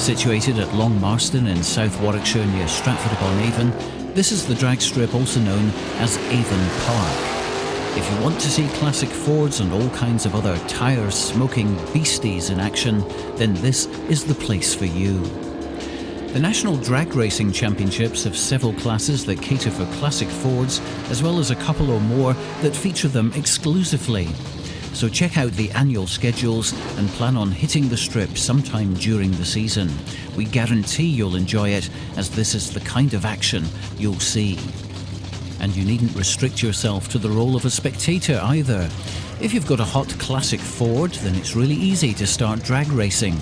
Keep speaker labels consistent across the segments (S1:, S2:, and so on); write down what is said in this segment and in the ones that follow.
S1: Situated at Long Marston in South Warwickshire near Stratford-upon-Avon, this is the drag strip also known as Avon Park. If you want to see classic Fords and all kinds of other tyre-smoking beasties in action, then this is the place for you. The National Drag Racing Championships have several classes that cater for classic Fords, as well as a couple or more that feature them exclusively. So check out the annual schedules and plan on hitting the strip sometime during the season. We guarantee you'll enjoy it, as this is the kind of action you'll see. And you needn't restrict yourself to the role of a spectator either. If you've got a hot classic Ford, then it's really easy to start drag racing.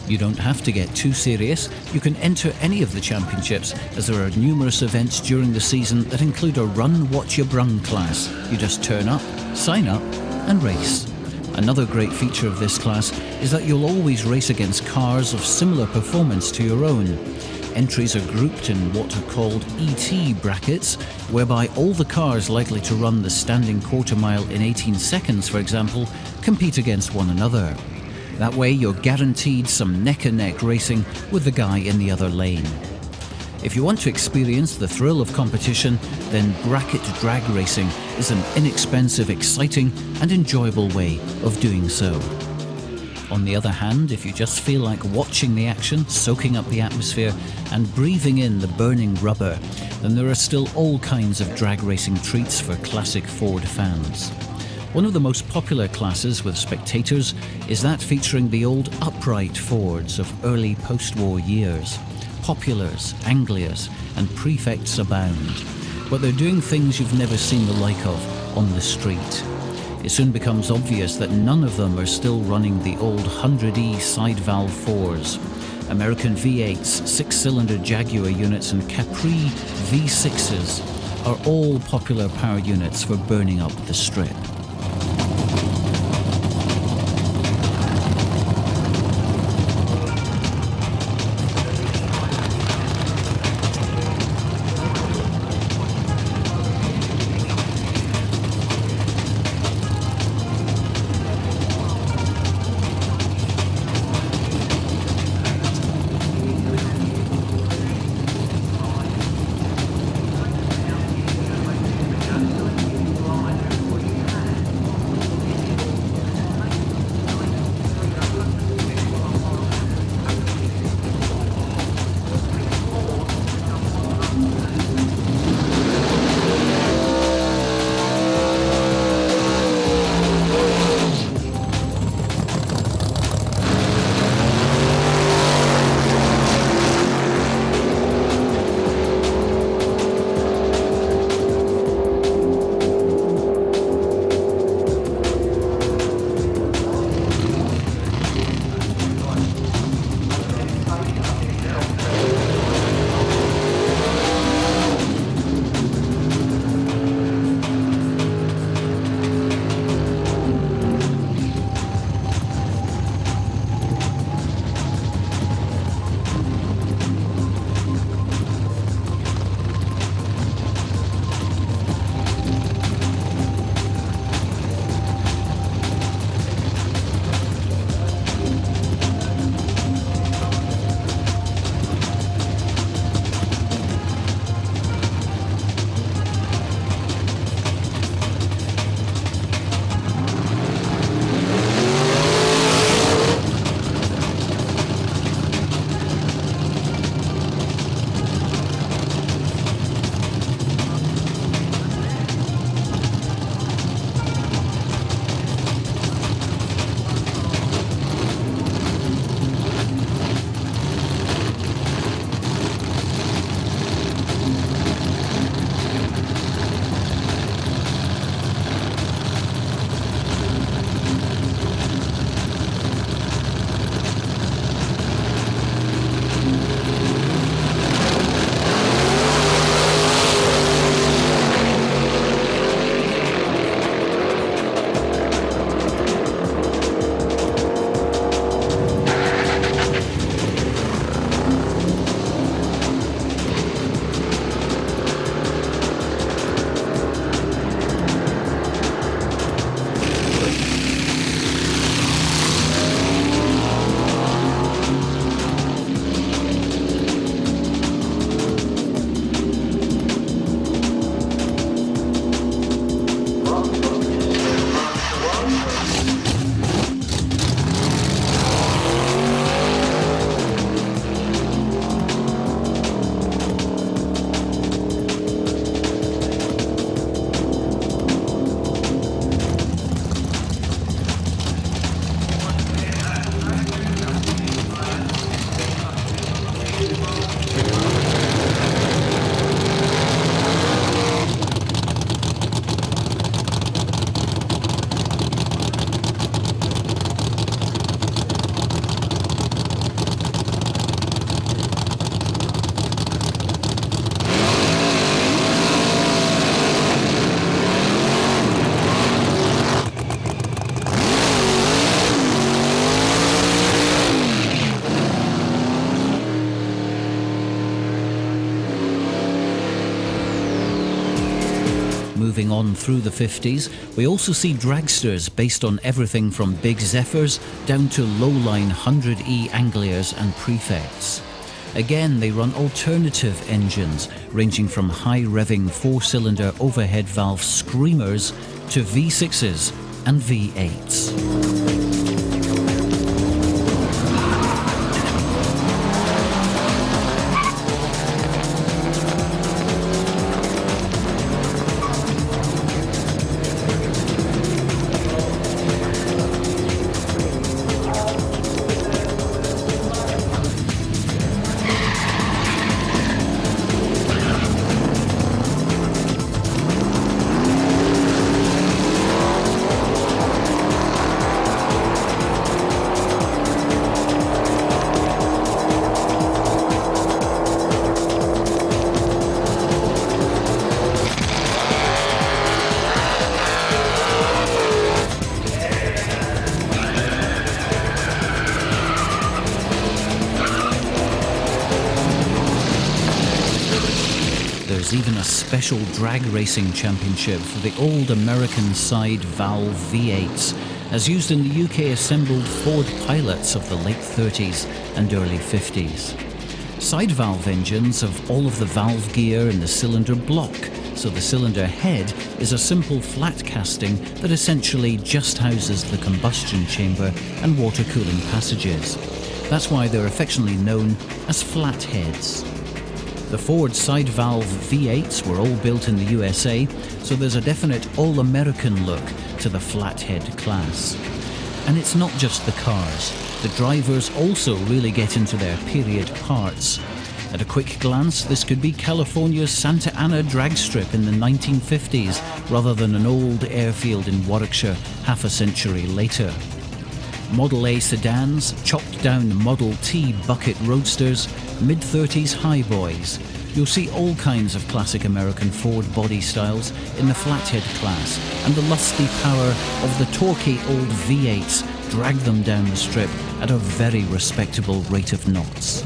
S1: You don't have to get too serious. You can enter any of the championships, as there are numerous events during the season that include a Run What You Brung class. You just turn up, sign up, and race. Another great feature of this class is that you'll always race against cars of similar performance to your own. Entries are grouped in what are called ET brackets, whereby all the cars likely to run the standing quarter mile in 18 seconds, for example, compete against one another. That way you're guaranteed some neck-and-neck racing with the guy in the other lane. If you want to experience the thrill of competition, then bracket drag racing is an inexpensive, exciting and enjoyable way of doing so. On the other hand, if you just feel like watching the action, soaking up the atmosphere and breathing in the burning rubber, then there are still all kinds of drag racing treats for classic Ford fans. One of the most popular classes with spectators is that featuring the old upright Fords of early post-war years. Populars, Anglias and prefects abound, but they're doing things you've never seen the like of on the street. It soon becomes obvious that none of them are still running the old 100E side valve 4s. American V8s, 6-cylinder Jaguar units and Capri V6s are all popular power units for burning up the strip. moving on through the 50s, we also see dragsters based on everything from big Zephyrs down to low-line 100E Anglias and Prefects. Again, they run alternative engines, ranging from high-revving 4-cylinder overhead valve screamers to V6s and V8s. There's even a special drag racing championship for the old American side valve V8s, as used in the UK assembled Ford pilots of the late 30s and early 50s. Side valve engines have all of the valve gear in the cylinder block, so the cylinder head is a simple flat casting that essentially just houses the combustion chamber and water cooling passages. That's why they're affectionately known as flatheads. The Ford side valve V8s were all built in the USA, so there's a definite all-American look to the flathead class. And it's not just the cars. The drivers also really get into their period parts. At a quick glance, this could be California's Santa Ana Dragstrip in the 1950s, rather than an old airfield in Warwickshire half a century later. Model A sedans, chopped down Model T bucket roadsters, mid-30s highboys. You'll see all kinds of classic American Ford body styles in the flathead class, and the lusty power of the torquey old V8s drag them down the strip at a very respectable rate of knots.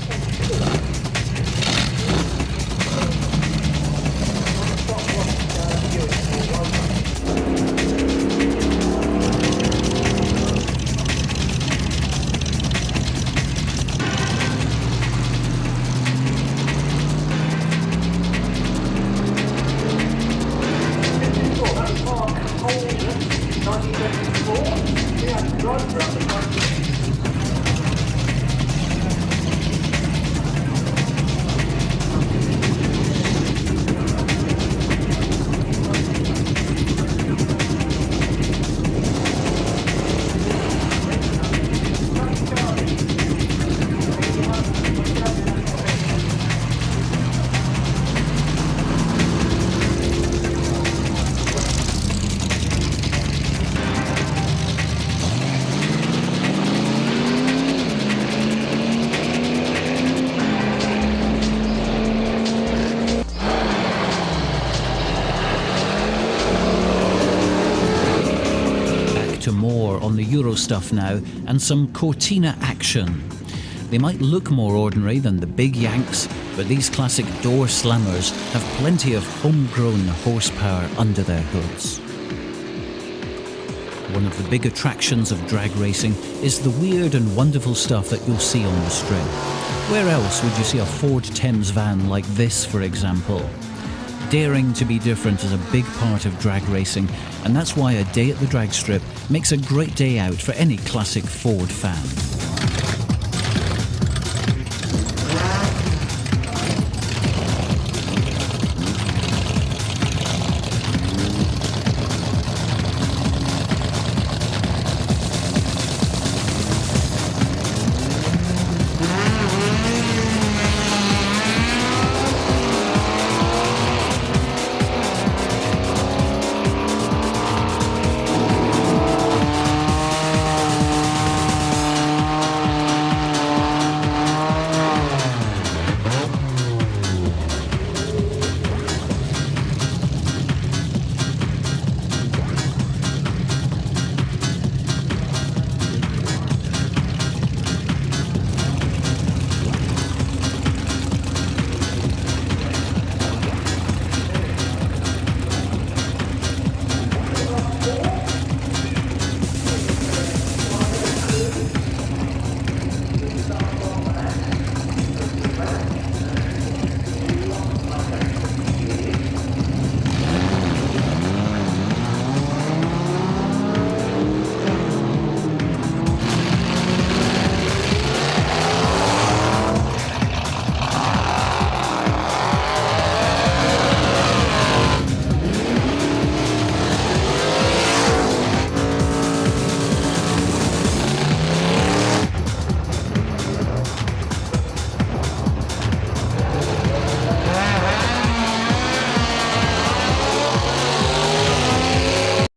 S1: To more on the Euro stuff now, and some Cortina action. They might look more ordinary than the big Yanks, but these classic door slammers have plenty of homegrown horsepower under their hoods. One of the big attractions of drag racing is the weird and wonderful stuff that you'll see on the strip. Where else would you see a Ford Thames van like this, for example? Daring to be different is a big part of drag racing, and that's why a day at the drag strip makes a great day out for any classic Ford fan.